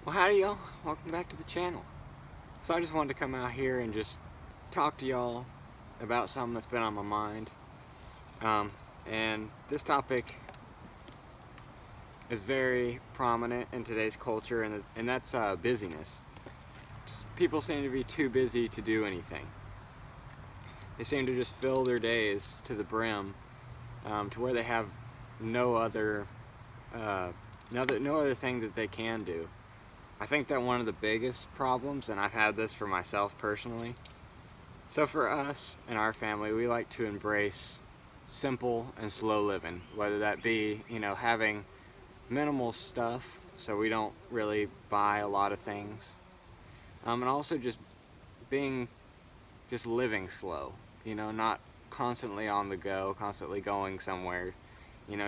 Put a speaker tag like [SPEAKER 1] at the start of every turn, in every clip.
[SPEAKER 1] Well, howdy y'all, welcome back to the channel. So I just wanted to come out here and just talk to y'all about something that's been on my mind. And this topic is very prominent in today's culture, and that's busyness. People seem to be too busy to do anything. They seem to just fill their days to the brim, to where they have no other thing that they can do. I think that one of the biggest problems, and I've had this for myself personally, so for us and our family, we like to embrace simple and slow living, whether that be, having minimal stuff so we don't really buy a lot of things, and also just living slow, not constantly on the go, constantly going somewhere,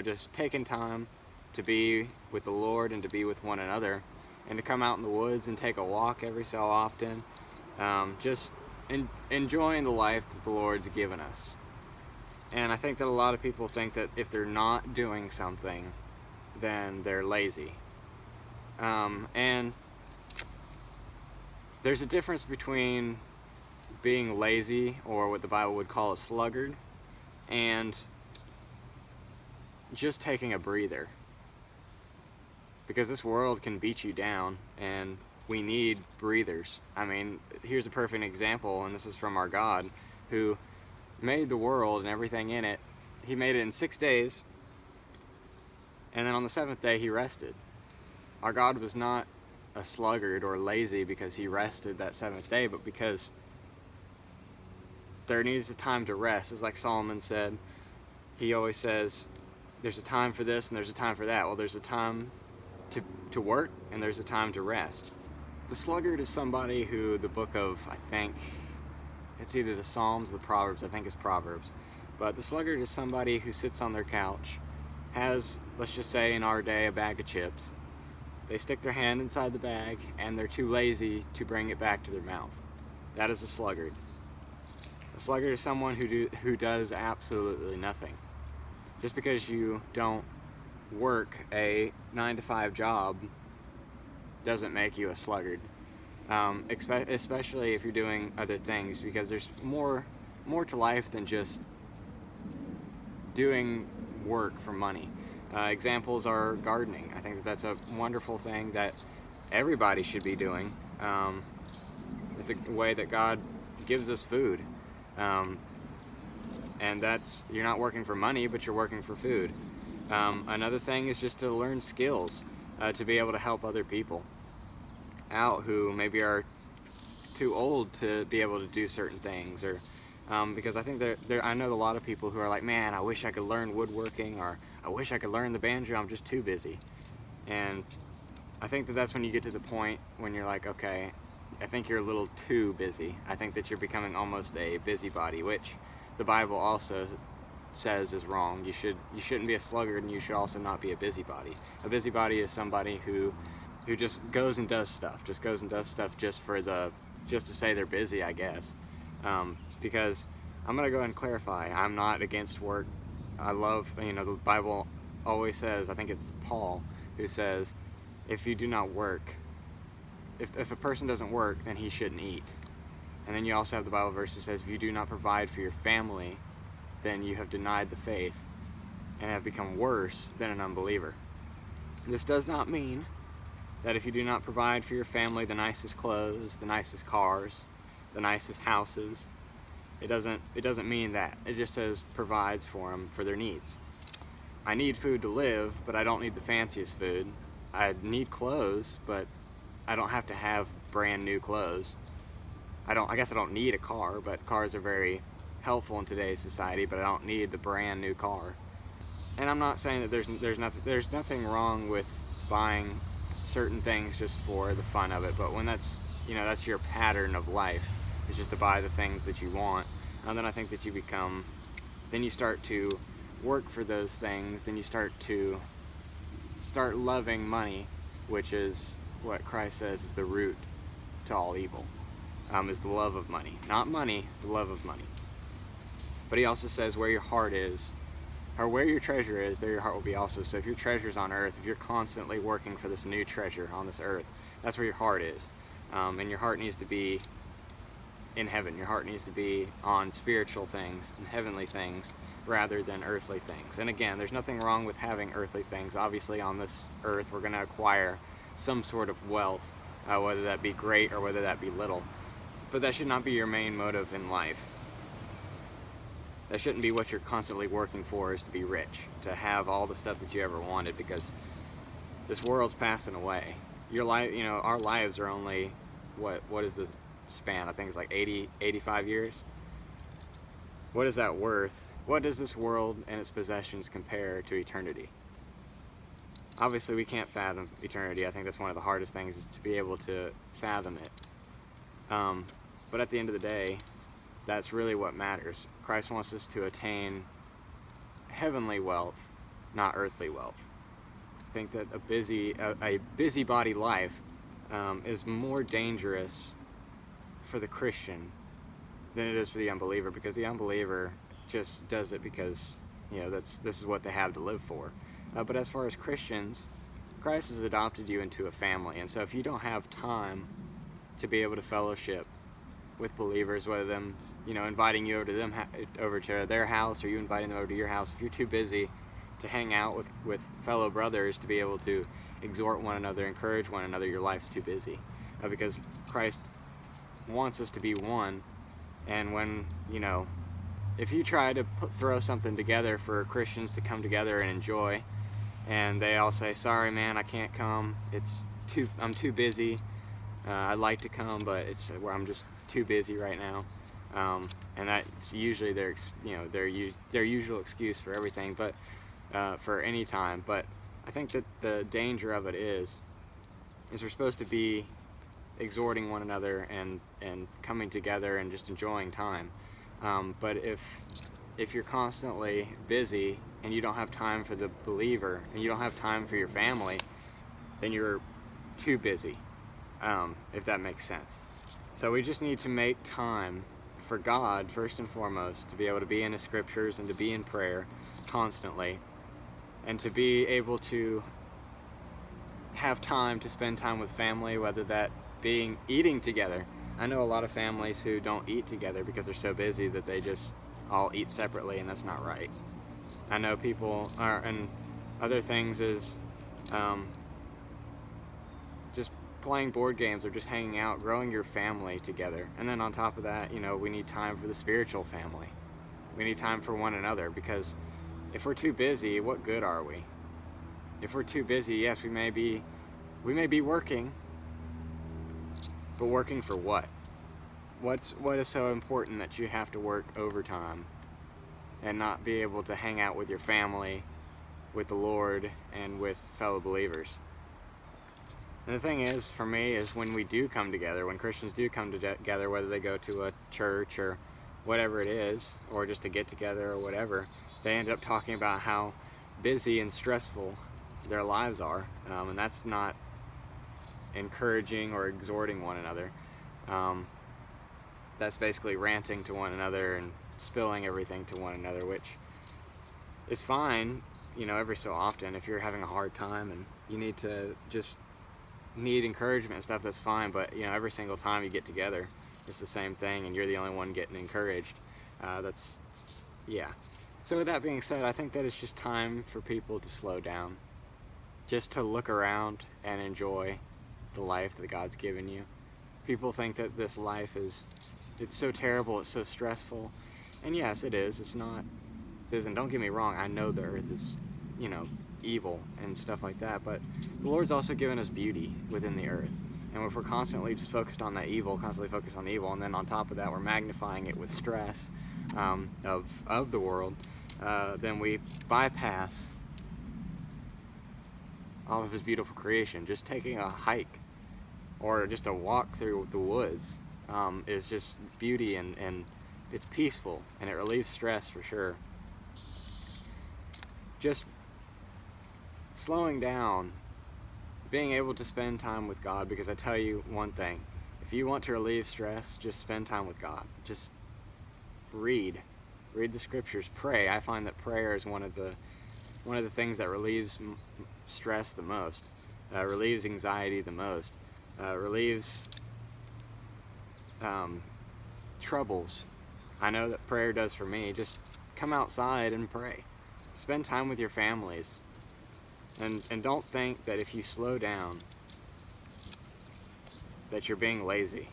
[SPEAKER 1] just taking time to be with the Lord and to be with one another, and to come out in the woods and take a walk every so often, enjoying the life that the Lord's given us. And I think that a lot of people think that if they're not doing something, then they're lazy. And there's a difference between being lazy, or what the Bible would call a sluggard, and just taking a breather. Because this world can beat you down, and we need breathers. I mean, here's a perfect example, and this is from our God, who made the world and everything in it. He made it in 6 days, and then on the 7th day he rested. Our God was not a sluggard or lazy because he rested that 7th day, but because there needs a time to rest. It's like Solomon said. He always says, there's a time for this and there's a time for that. Well, there's a time to work, and there's a time to rest. The sluggard is somebody who the book of, I think, it's either the Psalms or the Proverbs, I think it's Proverbs, but the sluggard is somebody who sits on their couch, has, let's just say in our day, a bag of chips. They stick their hand inside the bag, and they're too lazy to bring it back to their mouth. That is a sluggard. A sluggard is someone who does absolutely nothing. Just because you don't work a 9-to-5 job doesn't make you a sluggard, especially if you're doing other things, because there's more to life than just doing work for money. Examples are gardening. I think that that's a wonderful thing that everybody should be doing. It's a way that God gives us food, and that's, you're not working for money, but you're working for food. Another thing is just to learn skills, to be able to help other people out who maybe are too old to be able to do certain things, or because I think I know a lot of people who are like, man, I wish I could learn woodworking, or I wish I could learn the banjo, I'm just too busy. And I think that that's when you get to the point when you're like, okay, I think you're a little too busy. I think that you're becoming almost a busybody, which the Bible also says is wrong. You shouldn't be a sluggard, and you should also not be a busybody. A busybody is somebody who just goes and does stuff, just to say they're busy, I guess. Because I'm gonna go ahead and clarify, I'm not against work. I love, the Bible always says, I think it's Paul who says, if you do not work, if a person doesn't work, then he shouldn't eat. And then you also have the Bible verse that says, if you do not provide for your family, then you have denied the faith and have become worse than an unbeliever. This does not mean that if you do not provide for your family the nicest clothes, the nicest cars, the nicest houses, it doesn't mean that. It just says provides for them for their needs. I need food to live, but I don't need the fanciest food. I need clothes, but I don't have to have brand new clothes. I guess I don't need a car, but cars are very helpful in today's society, but I don't need the brand new car. And I'm not saying that there's nothing wrong with buying certain things just for the fun of it, but when that's your pattern of life, is just to buy the things that you want, and then I think that then you start to work for those things, then you start loving money, which is what Christ says is the root to all evil, is the love of money. Not money, the love of money. But he also says where your heart is, or where your treasure is, there your heart will be also. So if your treasure's on earth, if you're constantly working for this new treasure on this earth, That's where your heart is. And your heart needs to be in heaven. Your heart needs to be on spiritual things and heavenly things rather than earthly things. And again, there's nothing wrong with having earthly things. Obviously, on this earth, we're going to acquire some sort of wealth, whether that be great or whether that be little. But that should not be your main motive in life. That shouldn't be what you're constantly working for, is to be rich, to have all the stuff that you ever wanted, because this world's passing away. Your life, our lives are only, what is this span? I think it's like 80, 85 years. What is that worth? What does this world and its possessions compare to eternity? Obviously, we can't fathom eternity. I think that's one of the hardest things, is to be able to fathom it. But at the end of the day, that's really what matters. Christ wants us to attain heavenly wealth, not earthly wealth. I think that a busybody life is more dangerous for the Christian than it is for the unbeliever, because the unbeliever just does it because this is what they have to live for. But as far as Christians, Christ has adopted you into a family, and so if you don't have time to be able to fellowship with believers, whether them inviting you over to their house, or you inviting them over to your house, if you're too busy to hang out with fellow brothers to be able to exhort one another, encourage one another, your life's too busy, because Christ wants us to be one. And when if you try to throw something together for Christians to come together and enjoy, and they all say, sorry man, I can't come, I'm too busy, I'd like to come, but it's where I'm just too busy right now, and that's usually their usual excuse for everything, but for any time. But I think that the danger of it is we're supposed to be exhorting one another and coming together and just enjoying time. But if you're constantly busy and you don't have time for the believer, and you don't have time for your family, then you're too busy, if that makes sense. So we just need to make time for God first and foremost, to be able to be in His scriptures and to be in prayer constantly, and to be able to have time to spend time with family, whether that being eating together. I know a lot of families who don't eat together because they're so busy that they just all eat separately, and that's not right. I know people are, and other things is just playing board games or just hanging out, growing your family together. And then on top of that, we need time for the spiritual family. We need time for one another, because if we're too busy, what good are we? If we're too busy, yes, we may be working, but working for what? What is so important that you have to work overtime and not be able to hang out with your family, with the Lord, and with fellow believers? And the thing is, for me, is when we do come together, when Christians do come together, whether they go to a church or whatever it is, or just to get together or whatever, they end up talking about how busy and stressful their lives are, and that's not encouraging or exhorting one another. That's basically ranting to one another and spilling everything to one another, which is fine, every so often. If you're having a hard time and you need encouragement and stuff, that's fine. But every single time you get together, it's the same thing, and you're the only one getting encouraged. So with that being said, I think that it's just time for people to slow down, just to look around and enjoy the life that God's given you. People think that this life it's so terrible, it's so stressful, and yes, it is. It's not. And don't get me wrong, I know the earth is, evil and stuff like that, but the Lord's also given us beauty within the earth. And if we're constantly just focused on that evil, and then on top of that we're magnifying it with stress of the world, then we bypass all of His beautiful creation. Just taking a hike or just a walk through the woods is just beauty, and it's peaceful, and it relieves stress for sure. Just slowing down, being able to spend time with God, because I tell you one thing, if you want to relieve stress, just spend time with God. Just read the scriptures, pray. I find that prayer is one of the things that relieves stress the most, relieves anxiety the most. relieves troubles. I know that prayer does for me. Just come outside and pray. Spend time with your families. And don't think that if you slow down that you're being lazy.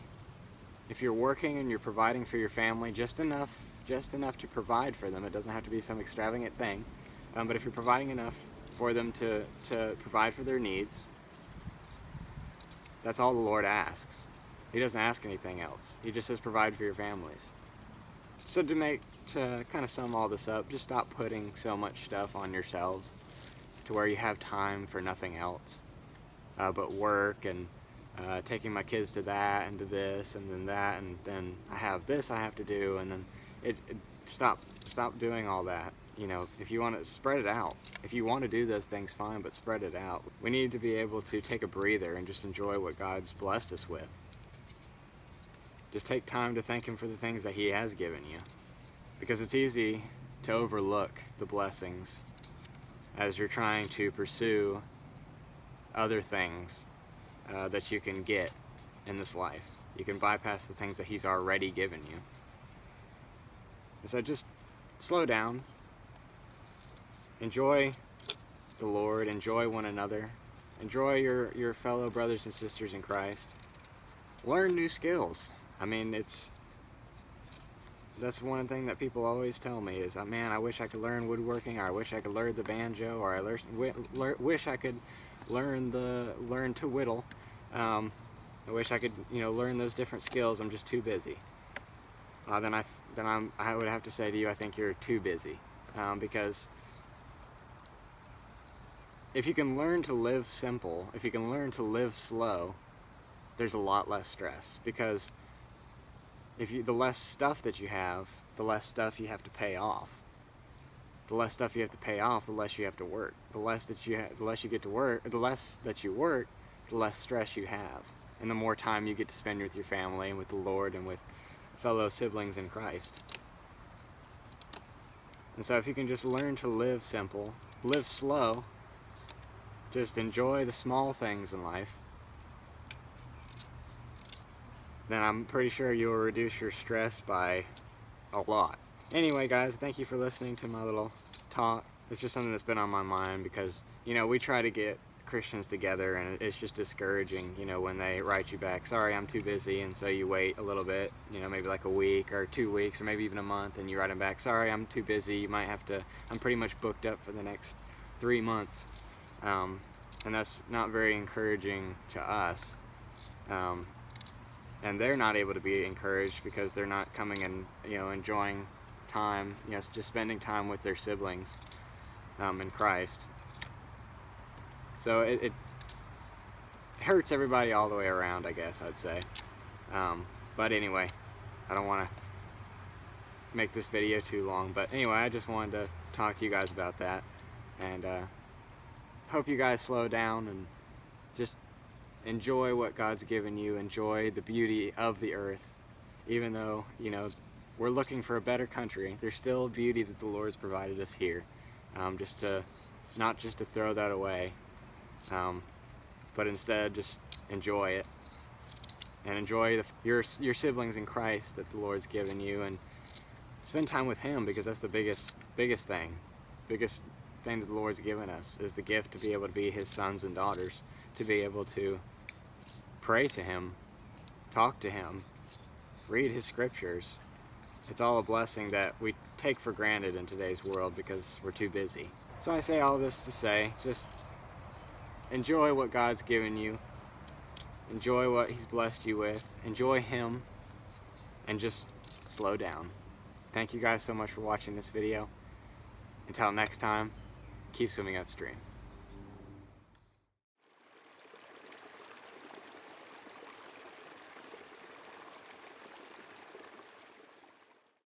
[SPEAKER 1] If you're working and you're providing for your family just enough to provide for them, it doesn't have to be some extravagant thing, but if you're providing enough for them to provide for their needs, that's all the Lord asks. He doesn't ask anything else. He just says provide for your families. So to kind of sum all this up, just stop putting so much stuff on yourselves to where you have time for nothing else but work and taking my kids to that and to this and then that, and then I have this I have to do, and then stop doing all that. You know, if you want to spread it out, if you want to do those things, fine, but spread it out. We need to be able to take a breather and just enjoy what God's blessed us with. Just take time to thank Him for the things that He has given you, because it's easy to overlook the blessings as you're trying to pursue other things that you can get in this life. You can bypass the things that He's already given you. And so just slow down. Enjoy the Lord. Enjoy one another. Enjoy your fellow brothers and sisters in Christ. Learn new skills. I mean, that's one thing that people always tell me is, man, I wish I could learn woodworking, or I wish I could learn the banjo, or I wish I could learn to whittle. I wish I could, learn those different skills. I'm just too busy. Then I would have to say to you, I think you're too busy, because if you can learn to live simple, if you can learn to live slow, there's a lot less stress, because the less stuff that you have, the less stuff you have to pay off. The less stuff you have to pay off, the less you have to work. The less that you get to work, the less that you work, the less stress you have, and the more time you get to spend with your family and with the Lord and with fellow siblings in Christ. And so if you can just learn to live simple, live slow, just enjoy the small things in life, then I'm pretty sure you'll reduce your stress by a lot. Anyway, guys, thank you for listening to my little talk. It's just something that's been on my mind because, we try to get Christians together, and it's just discouraging, when they write you back, sorry, I'm too busy, and so you wait a little bit, maybe like a week or 2 weeks or maybe even a month, and you write them back, sorry, I'm too busy, I'm pretty much booked up for the next 3 months. And that's not very encouraging to us. And they're not able to be encouraged because they're not coming and enjoying time, just spending time with their siblings in Christ. So it hurts everybody all the way around, I guess I'd say. But anyway, I don't want to make this video too long, but anyway, I just wanted to talk to you guys about that, and hope you guys slow down and just enjoy what God's given you. Enjoy the beauty of the earth. Even though, we're looking for a better country, there's still beauty that the Lord's provided us here. Not just to throw that away, but instead just enjoy it. And enjoy your siblings in Christ that the Lord's given you, and spend time with Him, because that's the biggest thing. Biggest thing that the Lord's given us is the gift to be able to be His sons and daughters, to be able to pray to Him, talk to Him, read His scriptures. It's all a blessing that we take for granted in today's world because we're too busy. So I say all this to say, just enjoy what God's given you, enjoy what He's blessed you with, enjoy Him, and just slow down. Thank you guys so much for watching this video. Until next time, keep swimming upstream.